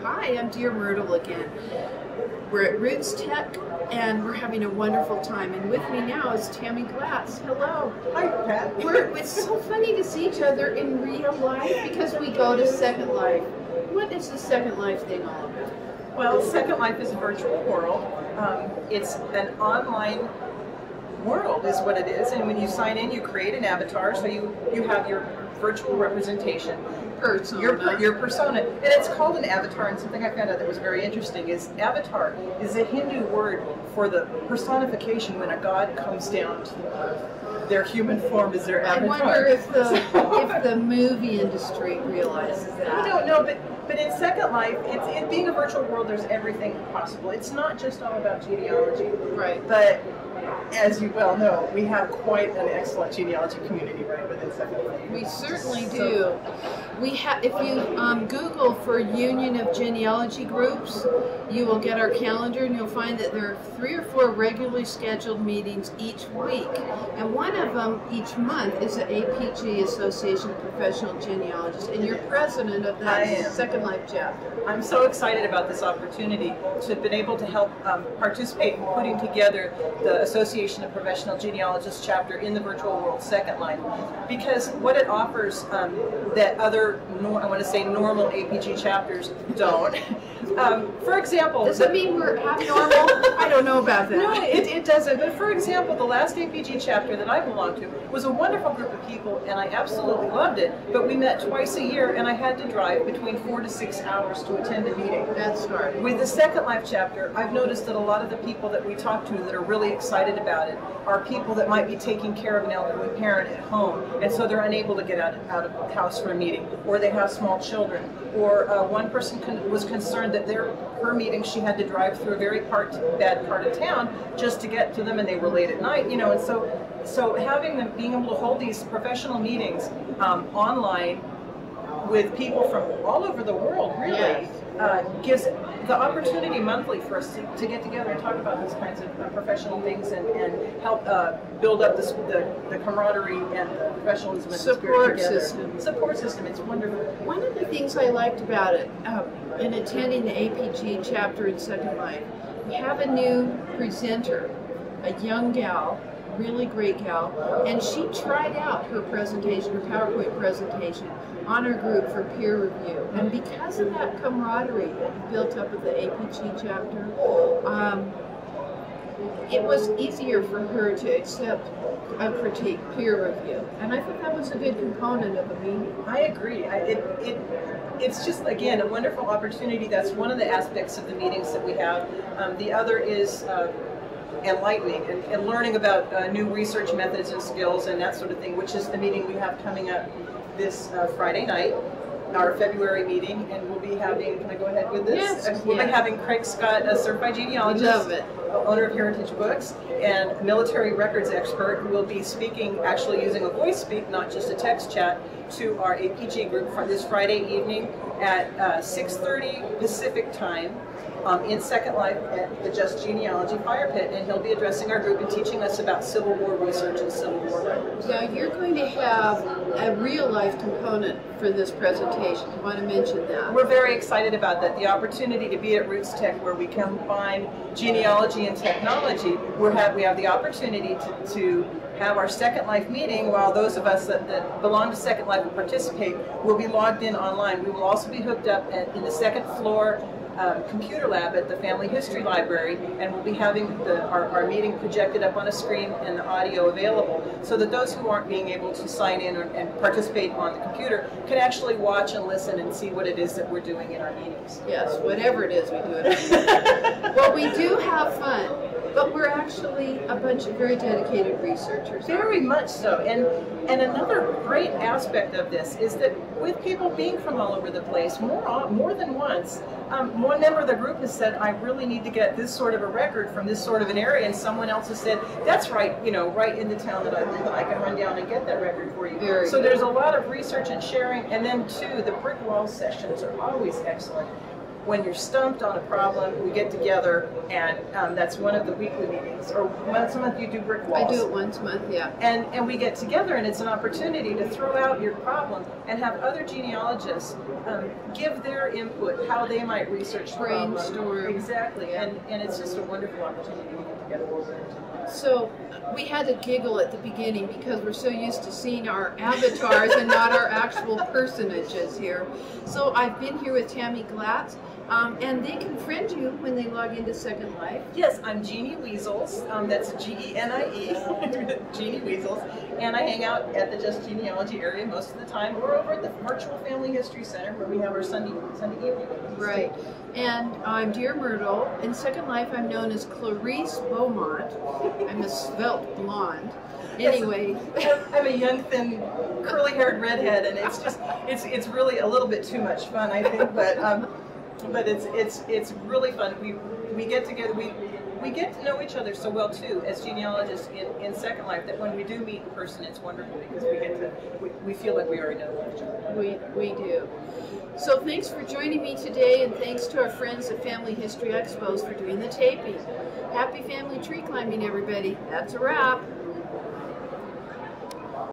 Hi, I'm DearMYRTLE again. We're at Rootstech and we're having a wonderful time. And with me now is Tami Glatz. Hello. Hi, Pat. It's so funny to see each other in real life because we go to Second Life. What is the Second Life thing all about? Well, Second Life is a virtual world. It's an online world is what it is, and when you sign in, you create an avatar, so you have your virtual representation. Persona. Your persona. And it's called an avatar, and something I found out that was very interesting is avatar is a Hindu word for the personification when a god comes down to earth. Their human form is their avatar. I wonder if the movie industry realizes that. I don't know, but in Second Life, in being a virtual world, there's everything possible. It's not just all about genealogy. Right. But as you well know, we have quite an excellent genealogy community right within Second Life. We certainly do. We have. If you Google for Union of Genealogy Groups, you will get our calendar, and you'll find that there are 3 or 4 regularly scheduled meetings each week, and one of them each month is the APG Association of Professional Genealogists, and you're president of that Second Life chapter. I'm so excited about this opportunity to have been able to help participate in putting together the Association of Professional Genealogists chapter in the virtual world Second Life, because what it offers that other, I want to say normal APG chapters don't. For example, does that mean we're abnormal? I don't know about that. No, it doesn't. But for example, the last APG chapter that I belonged to was a wonderful group of people, and I absolutely loved it. But we met twice a year, and I had to drive between 4 to 6 hours to attend a meeting. That's hard. With the Second Life chapter, I've noticed that a lot of the people that we talk to that are really excited about it are people that might be taking care of an elderly parent at home, and so they're unable to get out of the house for a meeting, or they have small children, or one person was concerned that her meeting she had to drive through a very bad part of town just to get to them, and they were late at night, you know, and so having them being able to hold these professional meetings online with people from all over the world really gives the opportunity monthly for us to get together and talk about these kinds of professional things and help build up the camaraderie and the professionalism and support system. Support system. It's wonderful. One of the things I liked about it in attending the APG chapter in Second Life, we have a new presenter, a young gal, really great gal, and she tried out her presentation, her PowerPoint presentation, on her group for peer review. And because of that camaraderie that built up at the APG chapter, it was easier for her to accept a critique peer review. And I thought that was a good component of the meeting. I agree. It's just, again, a wonderful opportunity. That's one of the aspects of the meetings that we have. The other is enlightening and learning about new research methods and skills and that sort of thing, which is the meeting we have coming up this Friday night, our February meeting, and we'll be having, can I go ahead with this? Yes, we'll be having Craig Scott, a certified genealogist, owner of Heritage Books, and military records expert, who will be speaking, actually using a voice speak, not just a text chat, to our APG group for this Friday evening at 6:30 Pacific time. In Second Life at the Just Genealogy Fire Pit, and he'll be addressing our group and teaching us about Civil War research and Civil War records. Now you're going to have a real-life component for this presentation. You want to mention that? We're very excited about that. The opportunity to be at Rootstech, where we combine genealogy and technology. We have the opportunity to have our Second Life meeting, while those of us that belong to Second Life and participate will be logged in online. We will also be hooked up in the second floor computer lab at the Family History Library, and we'll be having our meeting projected up on a screen and the audio available, so that those who aren't being able to sign in and participate on the computer can actually watch and listen and see what it is that we're doing in our meetings. Yes, whatever it is we do it. Well, we do have fun, but we're actually a bunch of very dedicated researchers. Very much so. And another great aspect of this is that with people being from all over the place, more than once, one member of the group has said, I really need to get this sort of a record from this sort of an area, and someone else has said, that's right, you know, right in the town that I live in, I can run down and get that record for you. So there's a lot of research and sharing, and then too, the brick wall sessions are always excellent. when you're stumped on a problem, we get together, and that's one of the weekly meetings. Or once a month you do brick walls. I do it once a month, yeah. And we get together, and it's an opportunity to throw out your problem and have other genealogists give their input, how they might research the problem. Brainstorm. Exactly, Yeah. and it's just a wonderful opportunity to get together. So we had to giggle at the beginning because we're so used to seeing our avatars and not our actual personages here. So I've been here with Tami Glatz, and they can friend you when they log into Second Life. Yes, I'm Jeannie Weasels. That's G-E-N-I-E, Jeannie Weasels, and I hang out at the Just Genealogy area most of the time. We're over at the Virtual Family History Center where we have our Sunday evening. Right. And I'm DearMYRTLE. In Second Life, I'm known as Clarice Beaumont. I'm a svelte blonde. Anyway, I'm a young, thin, curly-haired redhead, and it's just it's really a little bit too much fun, I think. But it's really fun. We get together. We get to know each other so well too as genealogists in Second Life that when we do meet in person, it's wonderful because we feel like we already know each other. we do. So thanks for joining me today, and thanks to our friends at Family History Expos for doing the taping. Happy family tree climbing, everybody. That's a wrap.